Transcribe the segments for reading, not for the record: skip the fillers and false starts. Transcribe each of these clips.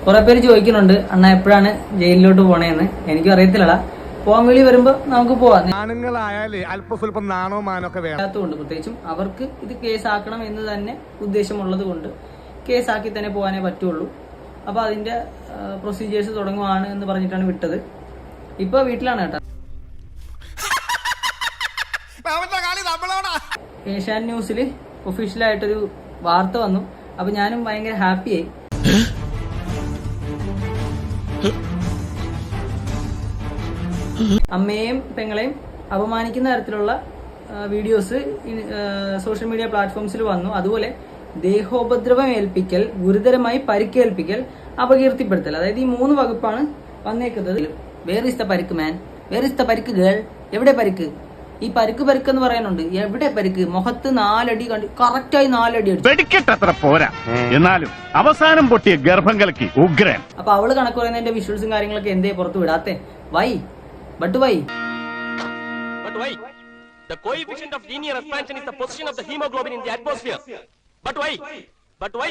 കുറെ പേര് ചോദിക്കുന്നുണ്ട് അണ്ണ എപ്പോഴാണ് ജയിലിലോട്ട് പോണേന്ന്. എനിക്കും അറിയത്തില്ലടാ. പോകാൻ വേണ്ടി വരുമ്പോ നമുക്ക് പോവാം. അല്പസ്വല്പം നാണോ മാനൊക്കെ വേണ്ടാത്തതുകൊണ്ട്, പ്രത്യേകിച്ചും അവർക്ക് ഇത് കേസാക്കണം എന്ന് തന്നെ ഉദ്ദേശമുള്ളത് കൊണ്ട് കേസാക്കി തന്നെ പോകാനേ പറ്റുള്ളൂ. അപ്പൊ അതിന്റെ പ്രൊസീജിയേഴ്സ് തുടങ്ങുവാണ് എന്ന് പറഞ്ഞിട്ടാണ് വിട്ടത്. ഇപ്പൊ വീട്ടിലാണ് കേട്ടോ. ഏഷ്യാനെറ്റ് ന്യൂസിൽ ഒഫീഷ്യലായിട്ടൊരു വാർത്ത വന്നു. അപ്പൊ ഞാനും ഭയങ്കര ഹാപ്പിയായി. അമ്മയെയും പെങ്ങളെയും അപമാനിക്കുന്ന തരത്തിലുള്ള വീഡിയോസ് സോഷ്യൽ മീഡിയ പ്ലാറ്റ്ഫോംസിൽ വന്നു. അതുപോലെ ദേഹോപദ്രവം ഏൽപ്പിക്കൽ, ഗുരുതരമായി പരിക്കേൽപ്പിക്കൽ, അപകീർത്തിപ്പെടുത്തൽ, അതായത് ഈ 3 വകുപ്പാണ് വന്നേക്കുന്നത്. വേർ ഇസ് ദ പരിക്ക് മാൻ, വേർ ഇസ് ദ പരിക്ക് ഗേൾ, എവിടെ പരിക്ക്? ഈ പരിക്ക് എന്ന് പറയാനുണ്ട്. എവിടെ പരിക്ക്? മുഖത്ത് 4 അടി കണ്ടു, കറക്റ്റായി 4 അടി വെടിക്കെട്ടത്ര പോരാ, എന്നാലും അവസാനം പൊട്ടിയ ഗർഭം കലക്കി ഉഗ്രൻ. അപ്പൊ അവള് കണക്ക് പറയുന്നതിന്റെ വിഷ്വൽസും കാര്യങ്ങളൊക്കെ എന്തേ പുറത്ത് വിടാത്തെ? Y? But why? The coefficient of linear expansion is the position of the hemoglobin in the atmosphere. But why?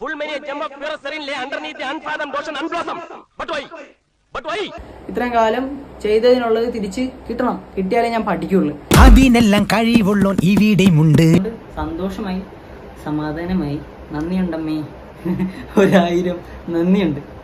Full many a gem of pure serene lay underneath the unfathomed ocean unblossomed. But why? ഇത്രയും കാലം ചെയ്തതിനുള്ളത് തിരിച്ച് കിട്ടണം. കിട്ടിയാലേ ഞാൻ പഠിക്കുള്ളൂ. അതിനെല്ലാം കഴിവുള്ളോ ഇവിടെയുമുണ്ട്. സന്തോഷമായി, സമാധാനമായി. നന്ദിയുണ്ടമ്മേ. 1000 നന്ദിയുണ്ട്.